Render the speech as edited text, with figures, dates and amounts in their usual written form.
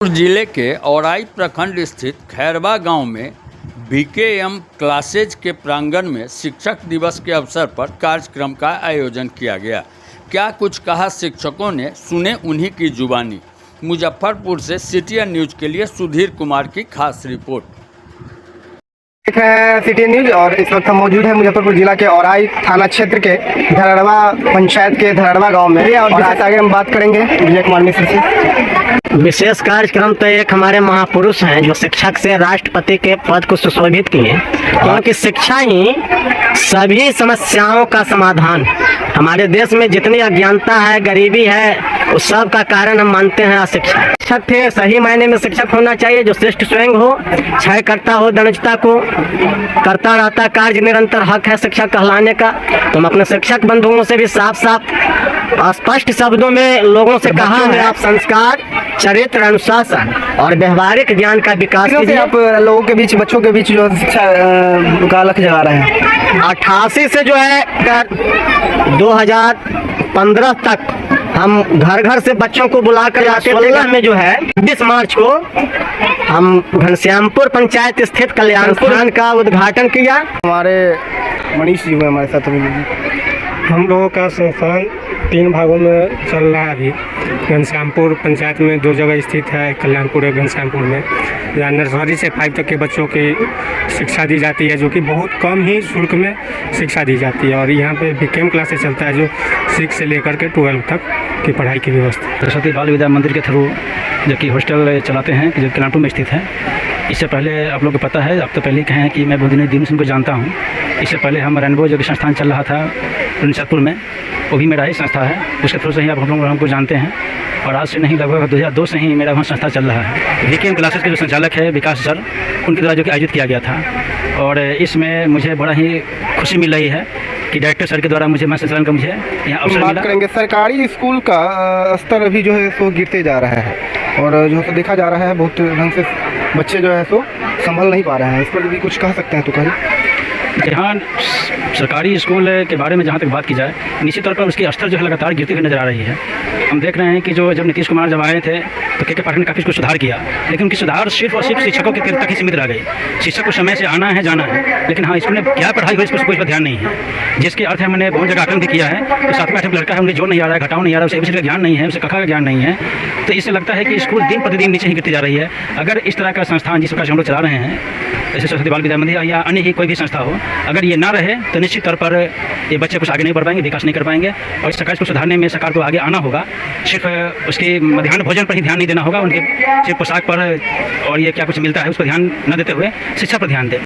जिले के औराई प्रखंड स्थित खैरवा गांव में बीकेएम क्लासेज के प्रांगण में शिक्षक दिवस के अवसर पर कार्यक्रम का आयोजन किया गया। क्या कुछ कहा शिक्षकों ने, सुने उन्हीं की जुबानी। मुजफ्फरपुर से सीटीएन न्यूज के लिए सुधीर कुमार की खास रिपोर्ट। देख रहे हैं सीटीएन न्यूज और इस वक्त हम मौजूद हैं मुजफ्फरपुर जिला के औराई थाना क्षेत्र के धरड़वा पंचायत के धरड़वा गांव में और आज आगे हम बात करेंगे विजय कुमार मिश्र से। विशेष कार्यक्रम तो एक हमारे महापुरुष हैं जो शिक्षक से राष्ट्रपति के पद को सुशोभित किए, क्योंकि शिक्षा ही सभी समस्याओं का समाधान। हमारे देश में जितनी अज्ञानता है, गरीबी है, उस सब का कारण हम मानते हैं अशिक्षा। शिक्षक थे, सही मायने में शिक्षक होना चाहिए जो श्रेष्ठ स्वयं हो, क्षय करता हो दनुजता को, करता रहता कार्य निरंतर, हक है शिक्षक कहलाने का। तो हम अपने शिक्षक बंधुओं से भी साफ साफ स्पष्ट शब्दों में लोगों से कहा है, आप संस्कार, चरित्र, अनुशासन और व्यवहारिक ज्ञान का विकास कीजिए। आप लोगों के बीच, बच्चों के बीच जो शिक्षा का लक्ष्य जगा रहे हैं 88 से जो है 2015 तक हम घर घर से बच्चों को बुलाकर 16 में जो है 20 मार्च को हम घनश्यामपुर पंचायत स्थित कल्याणपुर का उद्घाटन किया। हमारे मनीष जी हुए हमारे साथ हम लोगों का संस्थान 3 भागों में चल रहा है। अभी घनश्यामपुर पंचायत में 2 जगह स्थित है, कल्याणपुर और घनश्यामपुर में, जहाँ नर्सरी से 5 तक के बच्चों की शिक्षा दी जाती है, जो कि बहुत कम ही शुल्क में शिक्षा दी जाती है। और यहाँ पे बीकेएम क्लासेस चलता है जो 6 से लेकर के 12 तक की पढ़ाई की व्यवस्था। सरस्वती बाल विद्या मंदिर के थ्रू जो कि हॉस्टल चलाते हैं, जो कल्याणपुर में स्थित है। इससे पहले आप लोग को पता है, अब तो पहले ही कहें कि मैं बहुत दिन से उनको जानता हूँ। इससे पहले हम रेनबो जो कि संस्थान चल रहा था जमशेदपुर में, वो भी मेरा ही संस्था है। उसके थ्रू से ही आप हम लोग हमको जानते हैं और आज से नहीं, लगभग 2002 से ही मेरा वहाँ संस्था चल रहा है। बीकेएम क्लासेस के जो संचालक है विकास सर, उनके द्वारा जो कि आयोजित किया गया था। और इसमें मुझे बड़ा ही खुशी मिल रही है कि डायरेक्टर सर के द्वारा मुझे संचालन का मुझे यहाँ अवसर मिला। करेंगे सरकारी स्कूल का स्तर अभी जो है सो गिरते जा रहा है और जो है देखा जा रहा है बहुत ढंग से बच्चे जो है सो संभल नहीं पा रहे हैं। इस पर भी कुछ कह सकते हैं तो कहिए। जहाँ सरकारी स्कूल के बारे में जहाँ तक बात की जाए, निश्चित तौर पर उसकी स्तर जो है लगातार गिरती हुई नजर आ रही है। हम देख रहे हैं कि जो जब नीतीश कुमार जब आए थे तो के पाठक ने काफ़ी कुछ सुधार किया, लेकिन उनकी सुधार सिर्फ और सिर्फ शिक्षकों के तक ही सीमित रह गई। शिक्षक को समय से आना है, जाना है, लेकिन हाँ स्कूल में क्या पढ़ाई हुई इस पर कोई ध्यान नहीं है। जिसके अर्थ है मैंने बहुत जगह आकलन भी किया है कि 7वें 8वें लड़का है, उन्हें जोड़ नहीं आ रहा है, घटाव नहीं आ रहा है, उसे एबीसीडी का ज्ञान नहीं है, उसे कखा का ज्ञान नहीं है। तो इससे लगता है कि स्कूल दिन प्रतिदिन नीचे ही गिरती जा रही है। अगर इस तरह का संस्थान जिस प्रकार से हम लोग चला रहे हैं, जैसे सरस्वती बाल विद्या मंदिर या अन्य ही कोई भी संस्था हो, अगर ये ना रहे तो निश्चित तौर पर ये बच्चे कुछ आगे नहीं बढ़ पाएंगे, विकास नहीं कर पाएंगे। और इस सरकार को सुधारने में सरकार को आगे आना होगा। सिर्फ उसके मध्याह्न भोजन पर ही ध्यान नहीं देना होगा, उनके सिर्फ पोशाक पर और ये क्या कुछ मिलता है उस पर ध्यान न देते हुए शिक्षा पर ध्यान दें।